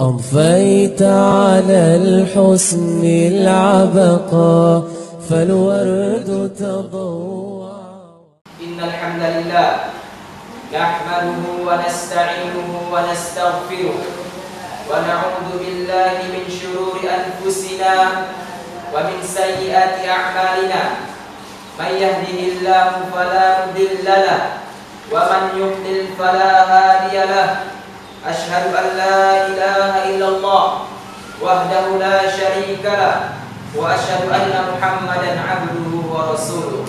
أضفيت على الحسن العبقى فالورد تضوع. إن الحمد لله نحمده ونستعينه ونستغفره ونعوذ بالله من شرور أنفسنا ومن سيئات أعمالنا. من يهده الله فلا مضل له ومن يضلل فلا هادي له. أشهد أن لا إله إلا الله وحده لا شريك له وأشهد أن محمدا عبده ورسوله.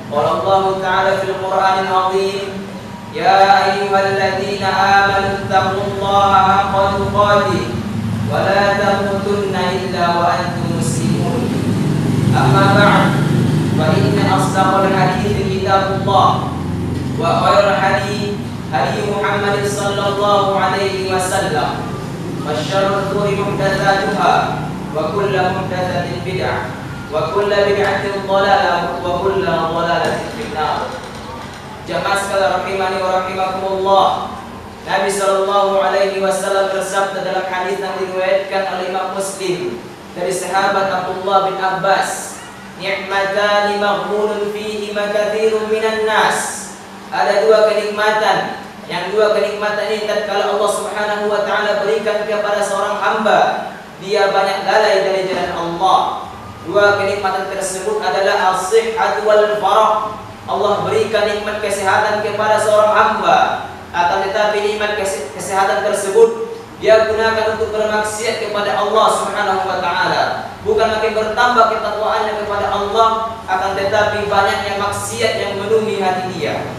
قال الله تعالى في القرآن العظيم: يا أيها الذين آمنوا اتقوا الله حق تقاته ولا تموتن إلا وأنتم مسلمون. أما بعد، فإن أصدق الحديث كتاب الله، وخير الحديث هدي محمد صلى الله عليه وسلم، وشر الأمور محدثاتها وكل محدثة بدعة وكل بدعة ضلالة وكل ضلالة في النار. Jamaah sekalian rahimani wa rahimakumullah. Nabi sallallahu alaihi wasallam bersabda dalam hadis yang diriwayatkan oleh Imam Muslim dari sahabat Abdullah bin Abbas, "Ni'matani maghbunun fihi makatsirun minan nas." Ada dua kenikmatan, yang dua kenikmatan ini tatkala Allah Subhanahu wa taala berikan kepada seorang hamba, dia banyak lalai dari jalan Allah. Dua kenikmatan tersebut adalah as-sihhat wal farah. Allah berikan nikmat kesehatan kepada seorang hamba, akan tetapi nikmat kesehatan tersebut dia gunakan untuk bermaksiat kepada Allah Subhanahu wa taala. Bukan makin bertambah ketakwaannya kepada Allah, akan tetapi banyaknya maksiat yang memenuhi hati dia.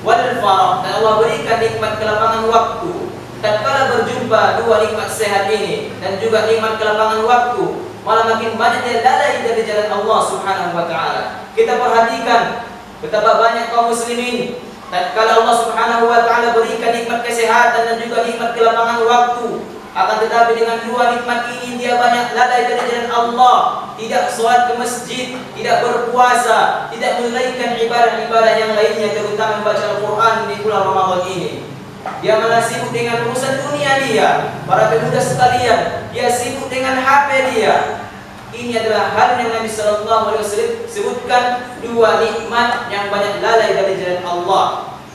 Wal farah, dan Allah berikan nikmat kelapangan waktu. Tatkala berjumpa dua nikmat sehat ini dan juga nikmat kelapangan waktu, malah makin banyaknya lalai dari jalan Allah Subhanahu wa taala. Kita perhatikan betapa banyak kaum muslimin tatkala Allah Subhanahu wa taala berikan nikmat kesehatan dan juga nikmat kelapangan waktu, akan tetapi dengan dua nikmat ini dia banyak lalai dari jalan Allah, tidak sholat ke masjid, tidak berpuasa, tidak menunaikan ibadah-ibadah yang lainnya, terutama membaca Al-Quran di bulan Ramadan ini. Dia malah sibuk dengan urusan dunia dia. Para pemuda sekalian, dia sibuk dengan HP dia. Ini adalah hal yang Nabi sallallahu alaihi wasallam sebutkan, dua nikmat yang banyak lalai dari jalan Allah.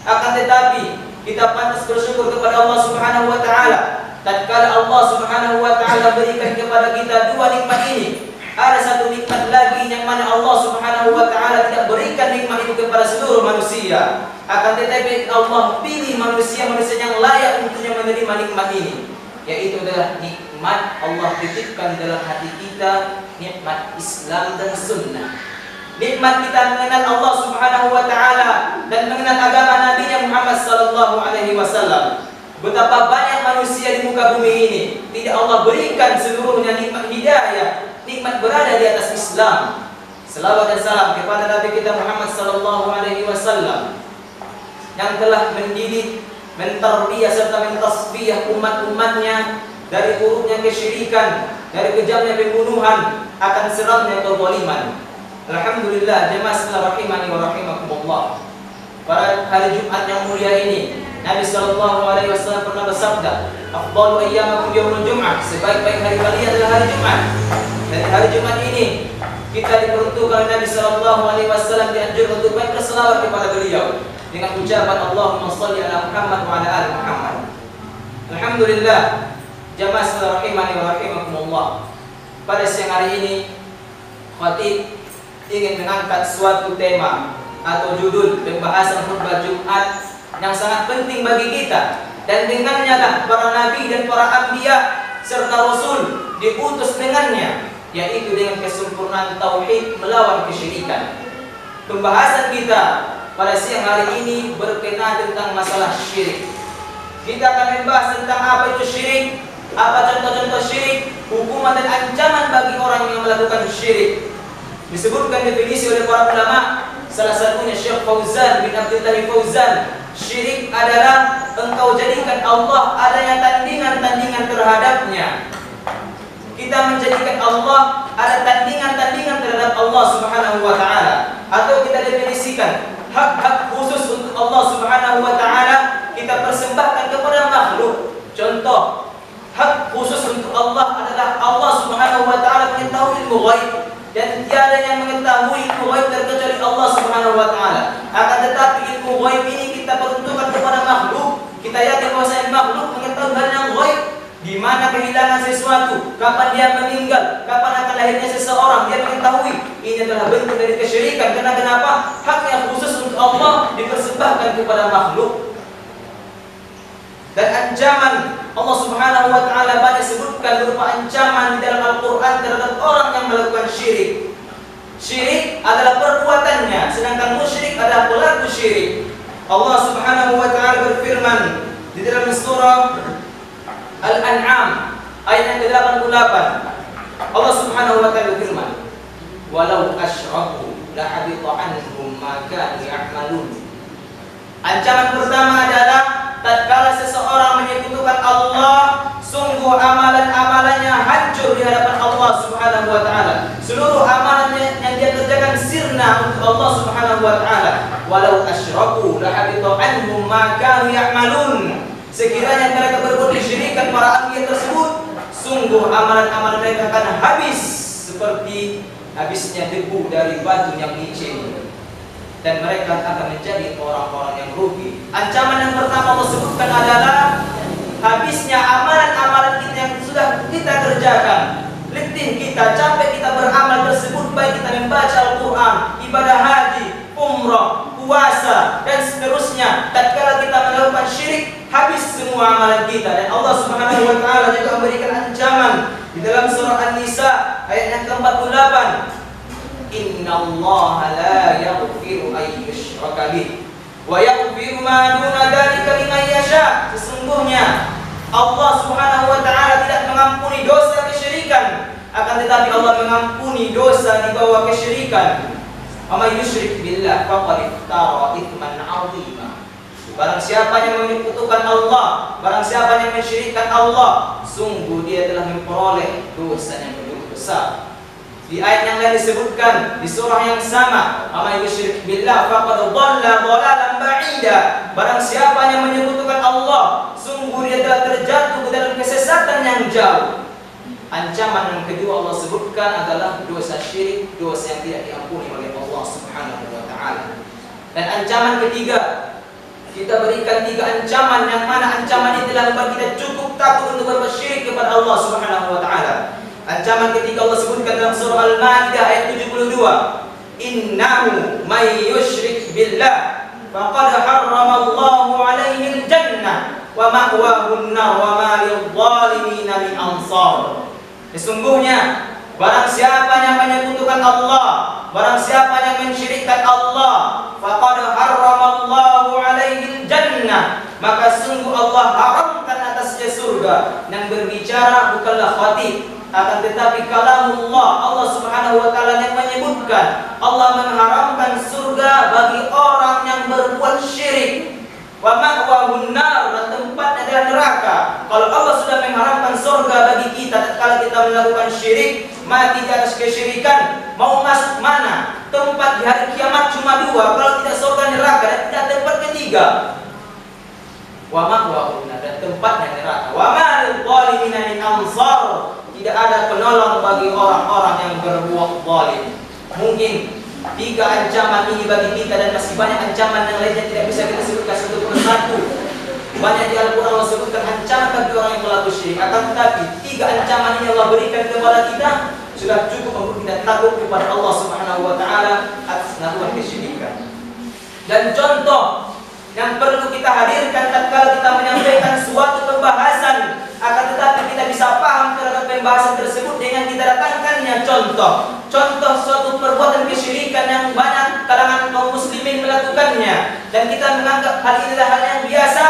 Akan tetapi kita pantas bersyukur kepada Allah Subhanahu wa taala tatkala Allah Subhanahu wa taala berikan kepada kita dua nikmat ini. Ada satu nikmat lagi yang mana Allah Subhanahu wa taala tidak berikan nikmat itu kepada seluruh manusia. Akan tetapi Allah pilih manusia-manusia yang layak untuknya menerima nikmat ini, yaitu adalah nikmat Allah titipkan di dalam hati kita, nikmat Islam dan Sunnah. Nikmat kita mengenal Allah Subhanahu wa taala dan mengenal agama Nabi Muhammad sallallahu alaihi wasallam. Betapa banyak manusia di muka bumi ini tidak Allah berikan seluruhnya nikmat hidayah, nikmat berada di atas Islam. Selawat dan salam kepada Nabi kita Muhammad sallallahu alaihi wasallam yang telah mendidik, mentarbiyah serta mentasfiyah umat-umatnya dari buruknya kesyirikan, dari kejamnya pembunuhan, akan seramnya kezaliman. Alhamdulillah, jemaah sekalian rahimani wa rahimakumullah. Pada hari Jumat yang mulia ini, Nabi sallallahu alaihi wasallam pernah bersabda, "Afdalu ayyamakum yaumul Jum'ah." Sebaik-baik hari kalian adalah hari Jumat. Dan hari Jumat ini kita diperuntukkan Nabi sallallahu alaihi wasallam dianjurkan untuk berselawat kepada beliau dengan ucapan Allahumma shalli ala Muhammad wa ala ali Muhammad. Alhamdulillah, jamaah sekalian rahimani wa rahimakumullah. Pada siang hari ini khatib ingin mengangkat suatu tema atau judul pembahasan khutbah Jumat yang sangat penting bagi kita, dan dengannya lah para nabi dan para anbiya serta rasul diutus dengannya, yaitu dengan kesempurnaan tauhid melawan kesyirikan. Pembahasan kita pada siang hari ini berkenaan tentang masalah syirik. Kita akan membahas tentang apa itu syirik, apa contoh-contoh syirik, hukuman dan ancaman bagi orang yang melakukan syirik. Disebutkan definisi oleh para ulama, salah satunya Syekh Fauzan bin Abdullah Fauzan, syirik adalah engkau jadikan Allah adanya tandingan-tandingan terhadapnya. Kita menjadikan Allah ada tandingan-tandingan terhadap Allah Subhanahu wa taala, atau kita definisikan hak-hak khusus untuk Allah Subhanahu wa taala kita persembahkan kepada makhluk. Contoh, hak khusus untuk Allah adalah Allah Subhanahu wa taala mengetahui ilmu ghaib, dan tiada yang mengetahui ilmu ghaib terkecuali Allah Subhanahu wa taala. Akan tetapi ilmu ghaib ini kita peruntukkan kepada makhluk. Kita yakin bahwasanya makhluk mengetahui hal yang ghaib, di mana kehilangan sesuatu, kapan dia meninggal, kapan akan lahirnya seseorang, dia mengetahui. Ini adalah bentuk dari kesyirikan. Karena kenapa? Hak yang khusus untuk Allah dipersembahkan kepada makhluk. Dan ancaman Allah Subhanahu wa taala banyak sebutkan berupa ancaman di dalam Al-Qur'an terhadap orang yang melakukan syirik. Syirik adalah perbuatannya, sedangkan musyrik adalah pelaku syirik. Allah Subhanahu wa taala berfirman di dalam surah Al-An'am ayat yang ke-88. Allah Subhanahu wa taala berfirman, "Walau asyraku la habita anhum ma kanu ya'malun." Ancaman pertama adalah tatkala seseorang menyekutukan Allah, sungguh amalan-amalannya hancur di hadapan Allah Subhanahu wa taala. Seluruh amalannya yang dia kerjakan sirna untuk Allah Subhanahu wa taala. Walau asyraku la habita anhum ma kanu ya'malun. Sekiranya mereka berbuat kesyirikan para anbiya tersebut, sungguh amalan-amalan mereka akan habis seperti habisnya debu dari batu yang licin, dan mereka akan menjadi orang-orang yang rugi. Ancaman yang pertama Allah sebutkan adalah habisnya amalan-amalan kita yang sudah kita kerjakan. Letih kita, capek kita beramal tersebut, baik kita membaca Al-Quran, ibadah haji, umrah, puasa, dan seterusnya. Tatkala kita melakukan syirik, habis semua amalan kita. Dan Allah Subhanahu wa taala juga memberikan ancaman di dalam surah An-Nisa ayat yang ke-48. Innallaha la yaghfiru an yushraka bih wa yaghfiru ma duna dzalika liman yasha. Sesungguhnya Allah Subhanahu wa taala tidak mengampuni dosa kesyirikan, akan tetapi Allah mengampuni dosa di bawah kesyirikan. Wa may yusyrik billah faqad iftara itsman 'azima. Barang siapa yang menyekutukan Allah, barang siapa yang mensyirikkan Allah, sungguh dia telah memperoleh dosa yang begitu besar. Di ayat yang lain disebutkan di surah yang sama, "Amay yusyrik billah faqad dhalla dhalalan ba'ida." Barang siapa yang menyekutukan Allah, sungguh dia telah terjatuh ke dalam kesesatan yang jauh. Ancaman yang kedua Allah sebutkan adalah dosa syirik, dosa yang tidak diampuni oleh Allah Subhanahu wa taala. Dan ancaman ketiga, kita berikan 3 ancaman, yang mana ancaman ini telah membuat kita cukup takut untuk berbuat syirik kepada Allah Subhanahu wa taala. Ancaman ketiga Allah sebutkan dalam surah Al-Maidah ayat 72. Innahu may yusyrik billah faqad harramallahu alaihi al-jannah wa ma'wahu an-nar wa ma lidh-dhalimin min ansar. Sesungguhnya barang siapa yang menyekutukan Allah, barang siapa yang mensyirikkan Allah, faqad harramallahu alaihi al-jannah, maka sungguh Allah haramkan atasnya surga. Yang berbicara bukanlah khatib, akan tetapi kalamullah, Allah Subhanahu wa taala yang menyebutkan Allah mengharamkan surga bagi orang yang berbuat syirik. Wa ma'wahun nar, dan tempatnya adalah neraka. Kalau Allah sudah mengharamkan surga bagi kita tatkala kita melakukan syirik, mati di atas kesyirikan, mau masuk mana? Tempat di hari kiamat cuma 2, kalau tidak surga neraka, dan tidak tempat ketiga. Wa ma'wahun nar, dan tempatnya neraka. Wa ma lidh-dhalimin min ansar, tidak ada penolong bagi orang-orang yang berbuat zalim. Mungkin 3 ancaman ini bagi kita, dan masih banyak ancaman yang lainnya tidak bisa kita sebutkan satu persatu. Banyak di Al-Quran Allah sebutkan ancaman bagi orang yang melakukan syirik. Akan tetapi 3 ancaman ini Allah berikan kepada kita sudah cukup untuk kita takut kepada Allah Subhanahu wa taala atas melakukan kesyirikan. Dan contoh yang perlu kita hadirkan tatkala kita menyampaikan suatu pembahasan, akan tetapi kita bisa paham terhadap pembahasan tersebut dengan kita datangkannya contoh suatu perbuatan kesyirikan yang banyak kalangan kaum muslimin melakukannya, dan kita menganggap hal ini adalah hal yang biasa,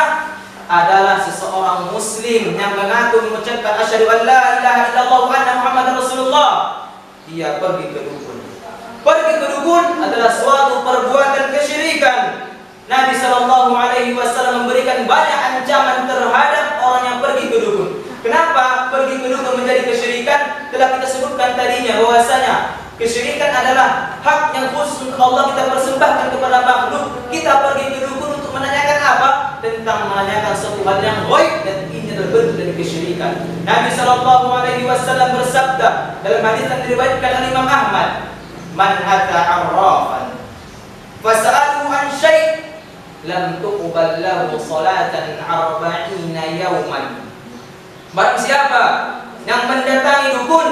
adalah seseorang muslim yang mengaku mengucapkan asyhadu an la ilaha illallah wa anna muhammadar rasulullah, dia pergi ke dukun. Pergi ke dukun adalah suatu perbuatan kesyirikan. Nabi Shallallahu Alaihi Wasallam memberikan banyak ancaman terhadap orang yang pergi ke dukun. Kenapa pergi ke dukun menjadi kesyirikan? Telah kita sebutkan tadinya bahwasanya kesyirikan adalah hak yang khusus untuk Allah kita persembahkan kepada makhluk. Kita pergi ke dukun untuk menanyakan apa? Tentang menanyakan suatu hal yang ghaib, dan ini adalah bentuk dari kesyirikan. kesyirikan. Nabi sallallahu alaihi wasallam bersabda dalam hadis yang diriwayatkan oleh Imam Ahmad, "Man ata 'arrafan fas'aluhu an syai' lam tuqbal lahu salatan 40 yawman." Barang siapa yang mendatangi dukun,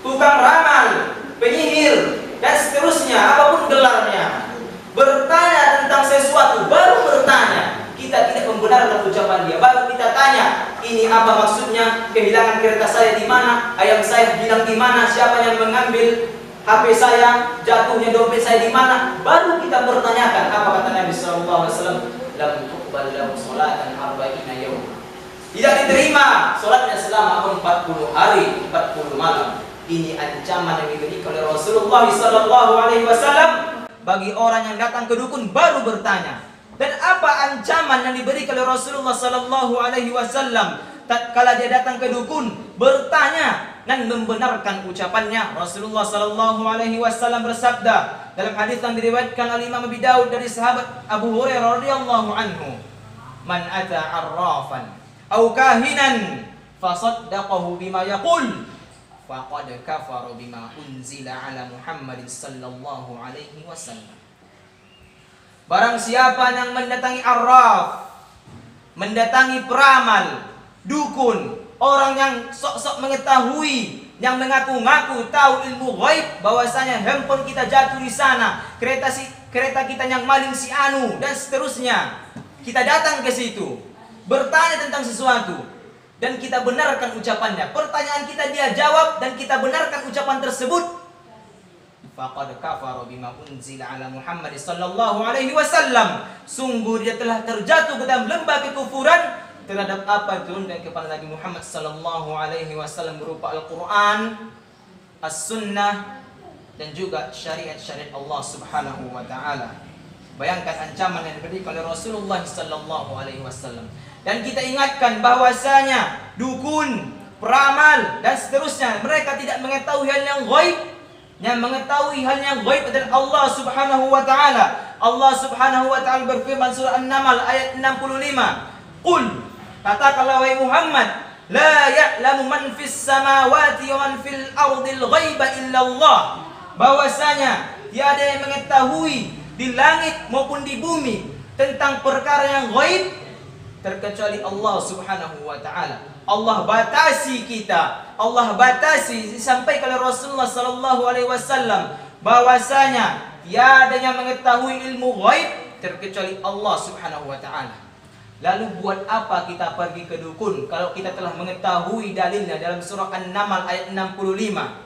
tukang ramal, penyihir, dan seterusnya, apapun gelarnya, bertanya tentang sesuatu, baru bertanya, kita tidak membenarkan ucapan dia, baru kita tanya, ini apa maksudnya, kehilangan kereta saya di mana, ayam saya hilang di mana, siapa yang mengambil HP saya, jatuhnya dompet saya di mana, baru kita bertanyakan. Apa kata Nabi sallallahu alaihi wasallam? Lam tuqbal lahu salatan 40 yawman. Tidak diterima salatnya selama 40 hari, 40 malam. Ini ancaman yang diberikan oleh Rasulullah sallallahu alaihi wasallam bagi orang yang datang ke dukun baru bertanya. Dan apa ancaman yang diberikan oleh Rasulullah sallallahu alaihi wasallam tatkala dia datang ke dukun bertanya dan membenarkan ucapannya? Rasulullah sallallahu alaihi wasallam bersabda dalam hadis yang diriwayatkan oleh Imam Abi Daud dari sahabat Abu Hurairah radhiyallahu anhu, "Man ata 'arrafan aw kahinan fasaddaqahu bima yaqul faqad kafara bima unzila ala Muhammadin sallallahu alaihi wasallam." Barang siapa yang mendatangi arraf, mendatangi peramal, dukun, orang yang sok-sok mengetahui, yang mengaku-ngaku tahu ilmu ghaib, bahwasanya handphone kita jatuh di sana, kereta kita yang maling si anu, dan seterusnya. Kita datang ke situ, bertanya tentang sesuatu, dan kita benarkan ucapannya. Pertanyaan kita dia jawab, dan kita benarkan ucapan tersebut. Faqad kafara bima unzila ala Muhammad sallallahu alaihi wasallam. Sungguh dia telah terjatuh ke dalam lembah kekufuran terhadap apa yang diturunkan kepada Nabi Muhammad sallallahu alaihi wasallam berupa Al-Qur'an, As-Sunnah, dan juga syariat-syariat Allah Subhanahu wa taala. Bayangkan ancaman yang diberikan oleh Rasulullah sallallahu alaihi wasallam. Dan kita ingatkan bahwasanya dukun, peramal, dan seterusnya mereka tidak mengetahui hal yang ghaib. Yang mengetahui hal yang ghaib adalah Allah Subhanahu wa taala. Allah Subhanahu wa taala berfirman surah An-Naml ayat 65. Qul, katakanlah wahai Muhammad, la ya'lamu man fis samawati wa man fil ardil ghaiba illa Allah. Bahwasanya tiada yang mengetahui di langit maupun di bumi tentang perkara yang ghaib terkecuali Allah Subhanahu wa taala. Allah batasi kita, Allah batasi, disampaikan oleh Rasulullah sallallahu alaihi wasallam bahwasanya tiada yang mengetahui ilmu ghaib terkecuali Allah Subhanahu wa taala. Lalu buat apa kita pergi ke dukun kalau kita telah mengetahui dalilnya dalam surah An-Naml ayat 65.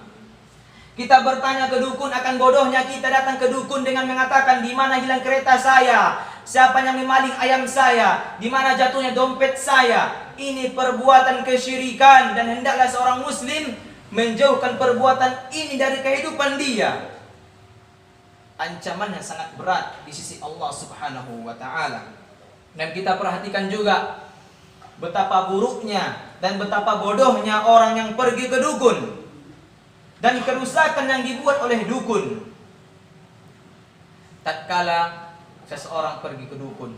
Kita bertanya ke dukun, akan bodohnya kita datang ke dukun dengan mengatakan di mana hilang kereta saya, siapa yang memaling ayam saya, di mana jatuhnya dompet saya. Ini perbuatan kesyirikan dan hendaklah seorang muslim menjauhkan perbuatan ini dari kehidupan dia. Ancamannya sangat berat di sisi Allah Subhanahu wa taala. Dan kita perhatikan juga betapa buruknya dan betapa bodohnya orang yang pergi ke dukun dan kerusakan yang dibuat oleh dukun. Tatkala seseorang pergi ke dukun,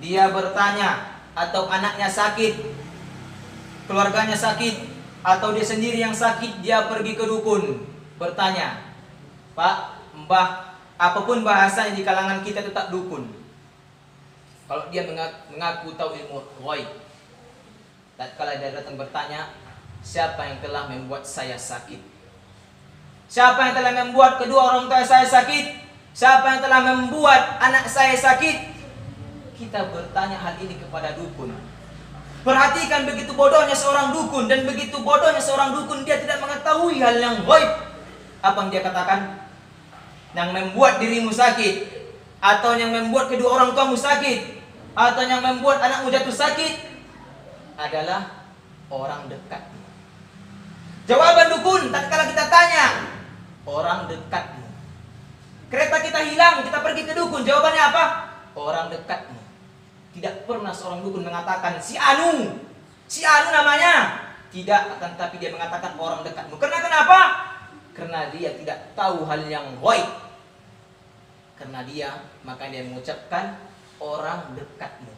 dia bertanya, atau anaknya sakit, keluarganya sakit, atau dia sendiri yang sakit, dia pergi ke dukun, bertanya, Pak, Mbah, apapun bahasanya di kalangan kita tetap dukun. Kalau dia mengaku tahu ilmu ghaib, tatkala dia datang bertanya, siapa yang telah membuat saya sakit? Siapa yang telah membuat kedua orang tua saya sakit? Siapa yang telah membuat anak saya sakit? Kita bertanya hal ini kepada dukun. Perhatikan begitu bodohnya seorang dukun, dan begitu bodohnya seorang dukun dia tidak mengetahui hal yang ghaib. Apa yang dia katakan? Yang membuat dirimu sakit, atau yang membuat kedua orang tuamu sakit, atau yang membuat anakmu jatuh sakit adalah orang dekatmu. Jawaban dukun tatkala kita tanya, orang dekatmu. Kereta kita hilang, kita pergi ke dukun, jawabannya apa? Orang dekatmu. Tidak pernah seorang dukun mengatakan si anu namanya. Tidak, akan tapi dia mengatakan orang dekatmu. Karena kenapa? Karena dia tidak tahu hal yang ghaib. Karena dia, maka dia mengucapkan orang dekatmu.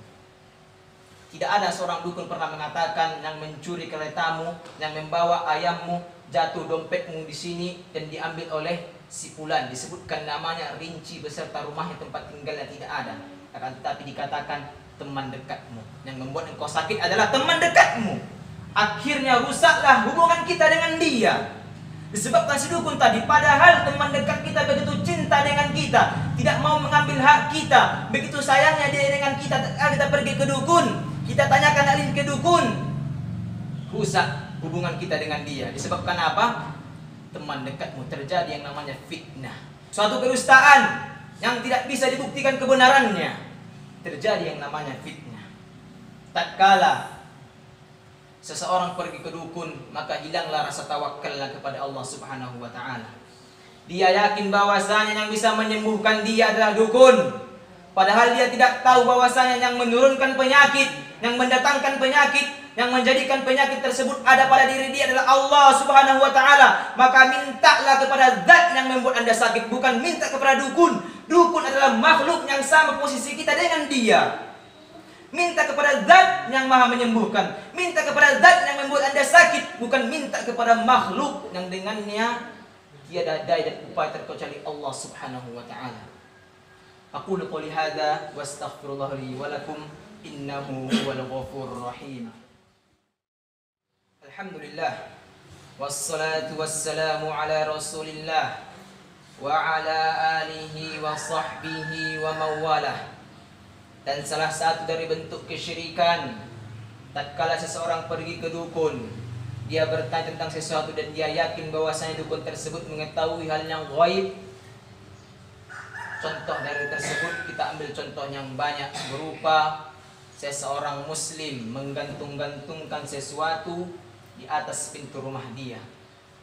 Tidak ada seorang dukun pernah mengatakan yang mencuri keretamu, yang membawa ayammu, jatuh dompetmu di sini dan diambil oleh si fulan. Disebutkan namanya, rinci beserta rumahnya, tempat tinggalnya, tidak ada. Akan tetapi dikatakan teman dekatmu. Yang membuat engkau sakit adalah teman dekatmu. Akhirnya rusaklah hubungan kita dengan dia. Disebabkan si dukun tadi, padahal teman dekat kita begitu cinta dengan kita, tidak mau mengambil hak kita, begitu sayangnya dia dengan kita. Kita pergi ke dukun, kita tanyakan hal ini ke dukun, rusak hubungan kita dengan dia. Disebabkan apa? Teman dekatmu. Terjadi yang namanya fitnah, suatu kedustaan yang tidak bisa dibuktikan kebenarannya. Terjadi yang namanya fitnah. Tatkala seseorang pergi ke dukun, maka hilanglah rasa tawakalnya kepada Allah Subhanahu wa ta'ala. Dia yakin bahwasanya yang bisa menyembuhkan dia adalah dukun, padahal dia tidak tahu bahwasanya yang menurunkan penyakit, yang mendatangkan penyakit, yang menjadikan penyakit tersebut ada pada diri dia adalah Allah Subhanahu wa ta'ala. Maka mintalah kepada zat yang membuat Anda sakit, bukan minta kepada dukun. Dukun adalah makhluk yang sama posisi kita dengan dia. Minta kepada zat yang maha menyembuhkan, minta kepada zat yang membuat Anda sakit, bukan minta kepada makhluk yang dengannya tiada daya dan upaya terkecuali Allah Subhanahu wa ta'ala. Aqulu qouli hadza wa astaghfirullah li wa lakum innahu huwal ghafurur rahim. Alhamdulillah wassalatu wassalamu ala Rasulillah wa ala alihi wa sahbihi wa mawalah. Dan salah satu dari bentuk kesyirikan, tatkala seseorang pergi ke dukun, dia bertanya tentang sesuatu dan dia yakin bahwasanya dukun tersebut mengetahui hal yang gaib. Contoh dari tersebut kita ambil contoh yang banyak, berupa seseorang muslim menggantung-gantungkan sesuatu di atas pintu rumah dia,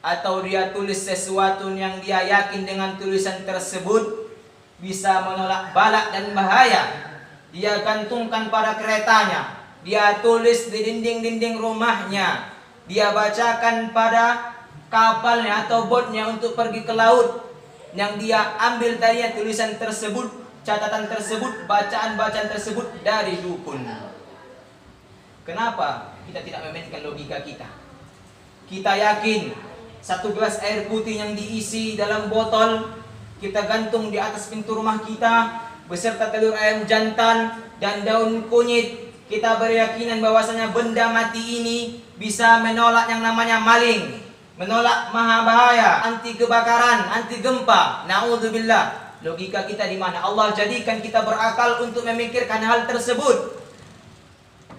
atau dia tulis sesuatu yang dia yakin dengan tulisan tersebut bisa menolak balak dan bahaya. Dia gantungkan pada keretanya, dia tulis di dinding-dinding rumahnya, dia bacakan pada kapalnya atau botnya untuk pergi ke laut, yang dia ambil darinya tulisan tersebut, catatan tersebut, bacaan-bacaan tersebut dari dukun. Kenapa kita tidak memainkan logika kita? Kita yakin satu gelas air putih yang diisi dalam botol, kita gantung di atas pintu rumah kita beserta telur ayam jantan dan daun kunyit. Kita beryakinan bahwasanya benda mati ini bisa menolak yang namanya maling, menolak maha bahaya, anti kebakaran, anti gempa. Naudzubillah. Logika kita di mana? Allah jadikan kita berakal untuk memikirkan hal tersebut.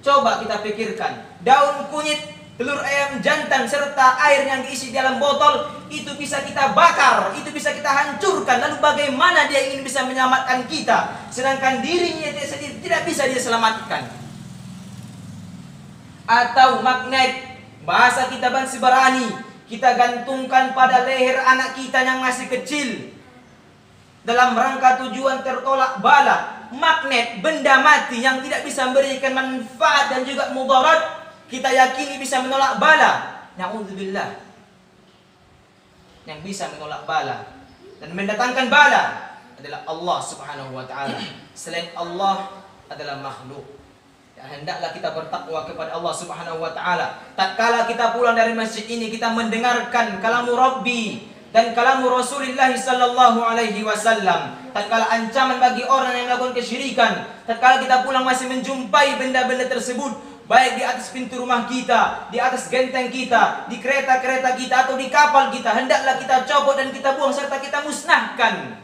Coba kita pikirkan, daun kunyit, telur ayam jantan serta air yang diisi dalam botol itu bisa kita bakar, itu bisa kita hancurkan. Lalu bagaimana dia ingin bisa menyelamatkan kita, sedangkan dirinya dia sendiri tidak bisa dia selamatkan? Atau magnet, bahasa kita Bansi Barani, kita gantungkan pada leher anak kita yang masih kecil dalam rangka tujuan tertolak bala. Magnet, benda mati yang tidak bisa memberikan manfaat dan juga mudarat, kita yakini bisa menolak bala. Na'udzubillah. Yang bisa menolak bala dan mendatangkan bala adalah Allah Subhanahu wa ta'ala. Selain Allah adalah makhluk. Dan hendaklah kita bertakwa kepada Allah Subhanahu wa ta'ala. Tatkala kita pulang dari masjid ini, kita mendengarkan kalamu Rabbi dan kalamu Rasulullah sallallahu alaihi wasallam. Tatkala ancaman bagi orang yang melakukan kesyirikan, tatkala kita pulang masih menjumpai benda-benda tersebut, baik di atas pintu rumah kita, di atas genteng kita, di kereta-kereta kita, atau di kapal kita, hendaklah kita copot dan kita buang serta kita musnahkan.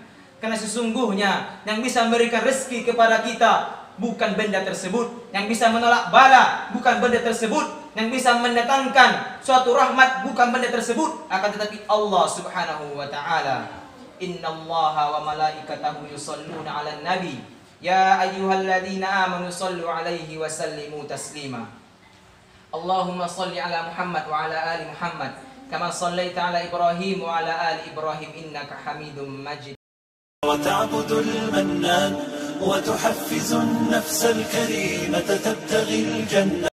Karena sesungguhnya yang bisa memberikan rezeki kepada kita bukan benda tersebut, yang bisa menolak bala bukan benda tersebut, yang bisa mendatangkan suatu rahmat bukan benda tersebut, akan tetapi Allah Subhanahu wa ta'ala. Innallaha wa malaikatahu yusalluna 'alan nabi ya ayyuhalladzina amanu sallu 'alaihi wa sallimu taslima. Allahumma salli 'ala Muhammad wa 'ala ali Muhammad kama sallaita 'ala Ibrahim wa 'ala ali Ibrahim innaka Hamidum Majid. وتعبد المنان وتحفز النفس الكريمة تبتغي الجنة.